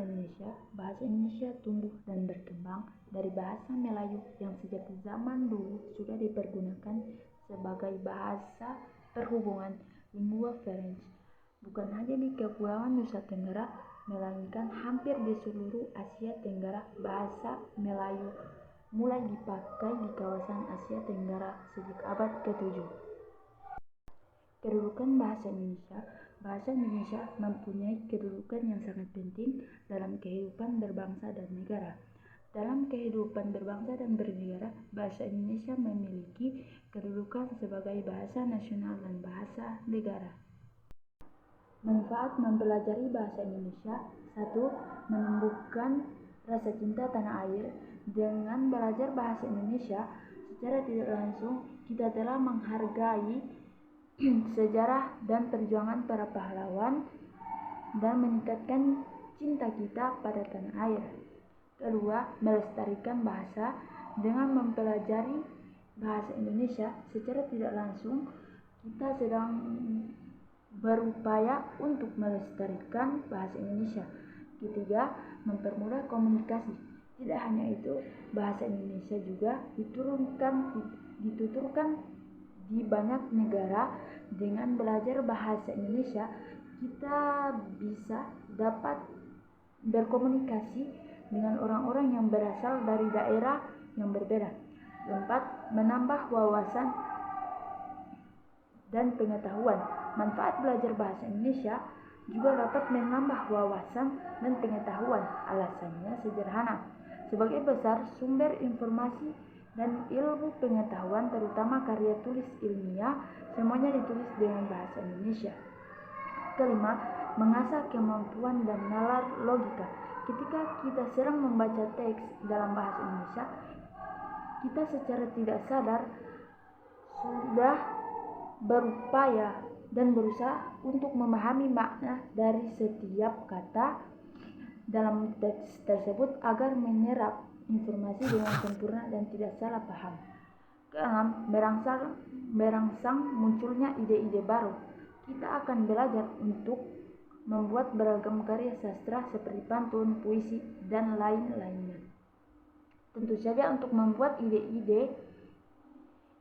Bahasa Indonesia tumbuh dan berkembang dari bahasa Melayu yang sejak zaman dulu sudah dipergunakan sebagai bahasa perhubungan lingua franca, bukan hanya di Kepulauan Nusa Tenggara, melainkan hampir di seluruh Asia Tenggara. Bahasa Melayu mulai dipakai di kawasan Asia Tenggara sejak abad ke-7. Kedudukan bahasa Indonesia. Bahasa Indonesia mempunyai kedudukan yang sangat penting dalam kehidupan berbangsa dan negara. Dalam kehidupan berbangsa dan bernegara, bahasa Indonesia memiliki kedudukan sebagai bahasa nasional dan bahasa negara. Manfaat mempelajari bahasa Indonesia. 1. Menumbuhkan rasa cinta tanah air. Dengan belajar bahasa Indonesia, secara tidak langsung kita telah menghargai sejarah dan perjuangan para pahlawan dan meningkatkan cinta kita pada tanah air. Kedua, melestarikan bahasa. Dengan mempelajari bahasa Indonesia secara tidak langsung, kita sedang berupaya untuk melestarikan bahasa Indonesia. Ketiga, mempermudah komunikasi. Tidak hanya itu, bahasa Indonesia juga dituturkan di banyak negara. Dengan belajar bahasa Indonesia, kita bisa dapat berkomunikasi dengan orang-orang yang berasal dari daerah yang berbeda. 4. Menambah wawasan dan pengetahuan. Manfaat belajar bahasa Indonesia juga dapat menambah wawasan dan pengetahuan. Alasannya sederhana. Sebagai besar sumber informasi dan ilmu pengetahuan, terutama karya tulis ilmiah, semuanya ditulis dengan bahasa Indonesia. Kelima, mengasah kemampuan dan nalar logika. Ketika kita sedang membaca teks dalam bahasa Indonesia, kita secara tidak sadar sudah berupaya dan berusaha untuk memahami makna dari setiap kata dalam teks tersebut agar menyerap informasi dengan sempurna dan tidak salah paham. Keenam, merangsang munculnya ide-ide baru. Kita akan belajar untuk membuat beragam karya sastra seperti pantun, puisi, dan lain-lainnya. Tentu saja untuk membuat ide-ide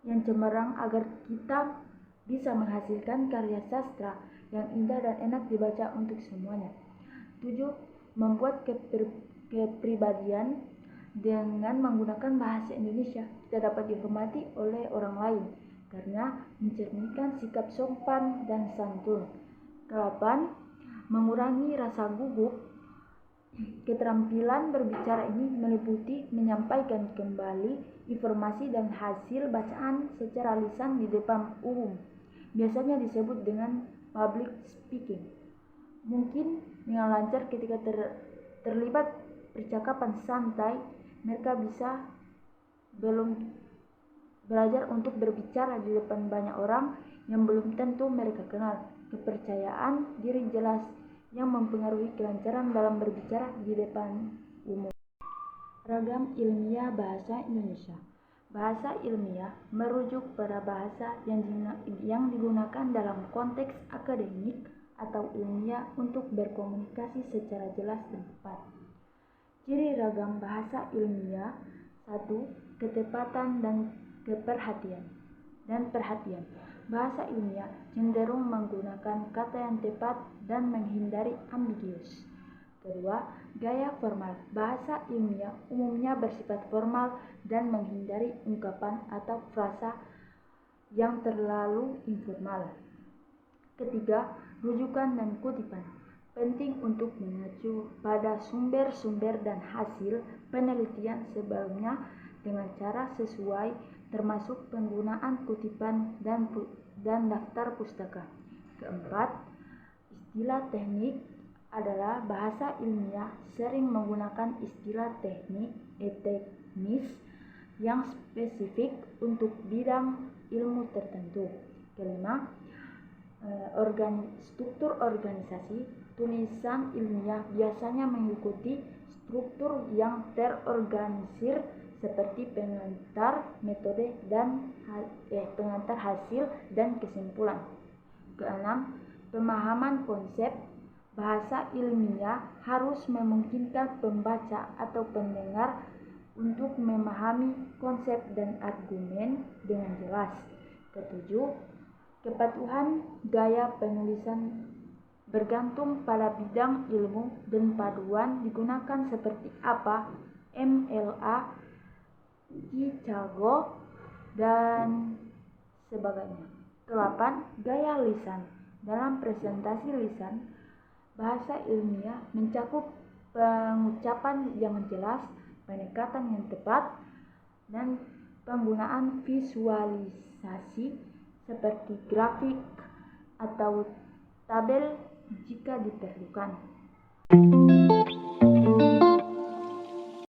yang cemerlang agar kita bisa menghasilkan karya sastra yang indah dan enak dibaca untuk semuanya. 7. Membuat kepribadian. Dengan menggunakan bahasa Indonesia, kita dapat dihormati oleh orang lain karena mencerminkan sikap sopan dan santun. 8. Mengurangi rasa gugup. Keterampilan berbicara ini meliputi menyampaikan kembali informasi dan hasil bacaan secara lisan di depan umum. Biasanya disebut dengan public speaking. Mungkin dengan lancar ketika terlibat percakapan santai, mereka bisa belum belajar untuk berbicara di depan banyak orang yang belum tentu mereka kenal. Kepercayaan diri jelas yang mempengaruhi kelancaran dalam berbicara di depan umum. Ragam ilmiah bahasa Indonesia. Bahasa ilmiah merujuk pada bahasa yang digunakan dalam konteks akademik atau ilmiah untuk berkomunikasi secara jelas dan tepat. Ciri ragam bahasa ilmiah. 1. Ketepatan dan perhatian. Bahasa ilmiah cenderung menggunakan kata yang tepat dan menghindari ambiguus. Kedua, gaya formal. Bahasa ilmiah umumnya bersifat formal dan menghindari ungkapan atau frasa yang terlalu informal. Ketiga, rujukan dan kutipan. Penting untuk mengacu pada sumber-sumber dan hasil penelitian sebelumnya dengan cara sesuai, termasuk penggunaan kutipan dan daftar pustaka. Keempat, istilah teknik adalah bahasa ilmiah sering menggunakan istilah teknis yang spesifik untuk bidang ilmu tertentu. Kelima, struktur organisasi. Tulisan ilmiah biasanya mengikuti struktur yang terorganisir seperti pengantar metode dan pengantar hasil dan kesimpulan. Keenam, pemahaman konsep. bahasa ilmiah harus memungkinkan pembaca atau pendengar untuk memahami konsep dan argumen dengan jelas. Ketujuh, kepatuhan gaya penulisan bergantung pada bidang ilmu dan paduan digunakan seperti apa, MLA, Chicago, dan sebagainya. 8. Gaya lisan. Dalam presentasi lisan, bahasa ilmiah mencakup pengucapan yang jelas, pendekatan yang tepat, dan penggunaan visualisasi seperti grafik atau tabel jika diperlukan.